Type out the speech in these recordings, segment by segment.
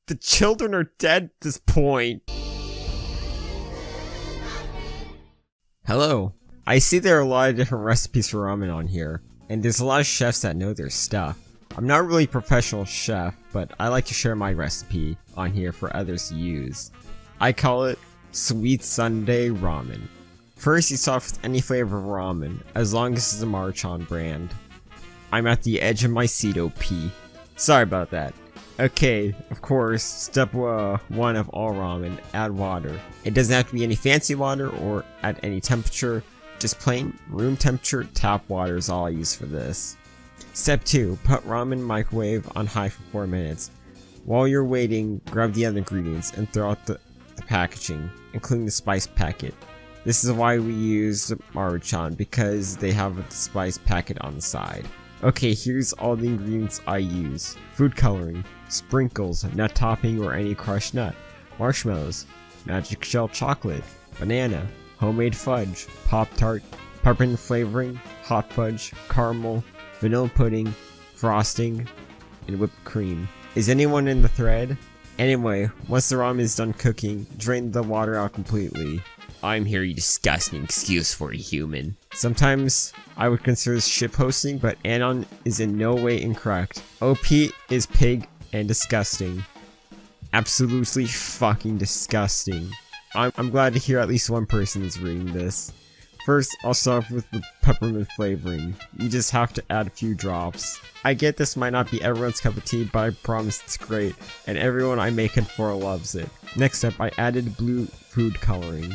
The children are dead at this point. Hello. I see there are a lot of different recipes for ramen on here, and there's a lot of chefs that know their stuff. I'm not really a professional chef, but I like to share my recipe on here for others to use. I call it Sweet Sundae Ramen. First, you start with any flavor of ramen, as long as it's a Marchon brand. I'm at the edge of my seat, OP. Sorry about that. Okay, of course, step 1 of all ramen, add water. It doesn't have to be any fancy water or at any temperature, just plain room temperature tap water is all I use for this. Step 2, put ramen in microwave on high for 4 minutes. While you're waiting, grab the other ingredients and throw out the packaging, including the spice packet. This is why we use Maruchan, because they have a spice packet on the side. Okay, here's all the ingredients I use. Food coloring, sprinkles, nut topping or any crushed nut, marshmallows, magic shell chocolate, banana, homemade fudge, Pop-Tart, peppermint flavoring, hot fudge, caramel, vanilla pudding, frosting, and whipped cream. Is anyone in the thread? Anyway, once the ramen is done cooking, drain the water out completely. I'm here, you disgusting excuse for a human. Sometimes I would consider this shitposting, but Anon is in no way incorrect. OP is pig and disgusting. Absolutely fucking disgusting. I'm glad to hear at least one person is reading this. First, I'll start with the peppermint flavoring. You just have to add a few drops. I get this might not be everyone's cup of tea, but I promise it's great, and everyone I make it for loves it. Next up, I added blue food coloring.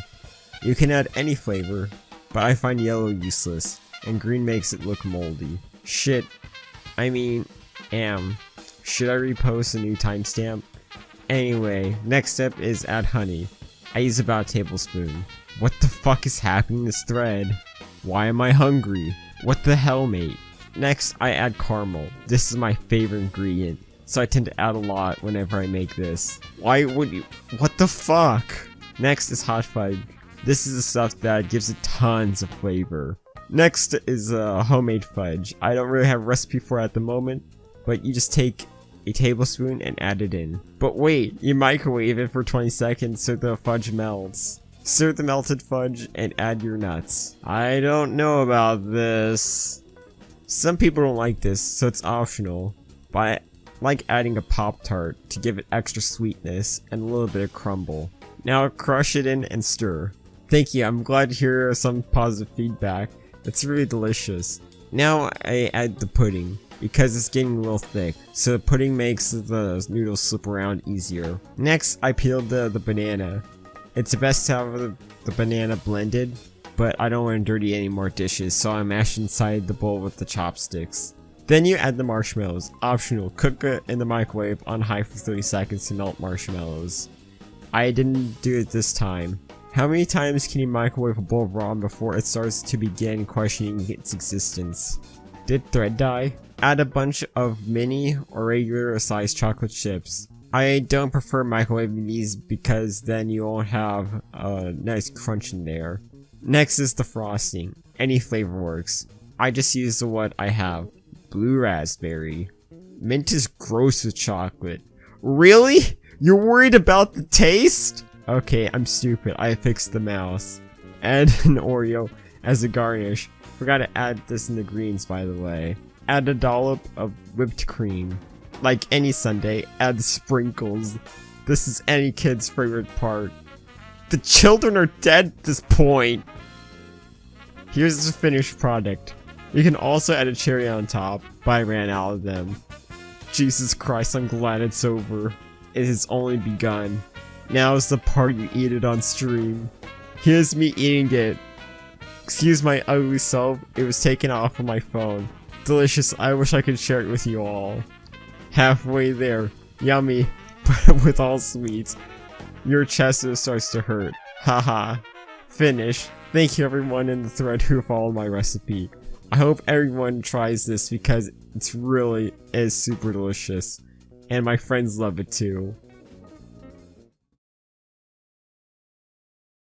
You can add any flavor, but I find yellow useless, and green makes it look moldy. Shit. I mean, should I repost a new timestamp? Anyway, next step is add honey. I use about a tablespoon. What the fuck is happening in this thread? Why am I hungry? What the hell, mate? Next, I add caramel. This is my favorite ingredient, so I tend to add a lot whenever I make this. Why would you? What the fuck? Next is hot fudge. This is the stuff that gives it tons of flavor. Next is homemade fudge. I don't really have a recipe for it at the moment, but you just take a tablespoon and add it in. But wait, you microwave it for 20 seconds so the fudge melts. Stir the melted fudge and add your nuts. I don't know about this. Some people don't like this, so it's optional, but I like adding a Pop-Tart to give it extra sweetness and a little bit of crumble. Now crush it in and stir. Thank you, I'm glad to hear some positive feedback. It's really delicious. Now I add the pudding, because it's getting a little thick, so the pudding makes the noodles slip around easier. Next, I peeled the banana. It's best to have the banana blended, but I don't want to dirty any more dishes, so I mash inside the bowl with the chopsticks. Then you add the marshmallows. Optional, cook it in the microwave on high for 30 seconds to melt marshmallows. I didn't do it this time. How many times can you microwave a bowl of ramen before it starts to begin questioning its existence? Did thread die? Add a bunch of mini or regular sized chocolate chips. I don't prefer microwaving these because then you won't have a nice crunch in there. Next is the frosting. Any flavor works. I just use what I have. Blue raspberry. Mint is gross with chocolate. Really? You're worried about the taste? Okay, I'm stupid. I fixed the mouse. Add an Oreo as a garnish. Forgot to add this in the greens, by the way. Add a dollop of whipped cream. Like any sundae, add sprinkles. This is any kid's favorite part. The children are dead at this point. Here's the finished product. You can also add a cherry on top, but I ran out of them. Jesus Christ, I'm glad it's over. It has only begun. Now is the part you eat it on stream. Here's me eating it. Excuse my ugly self, it was taken off of my phone. Delicious, I wish I could share it with you all. Halfway there. Yummy, but with all sweets. Your chest starts to hurt. Haha. Finish. Thank you everyone in the thread who followed my recipe. I hope everyone tries this because it's really is super delicious. And my friends love it too.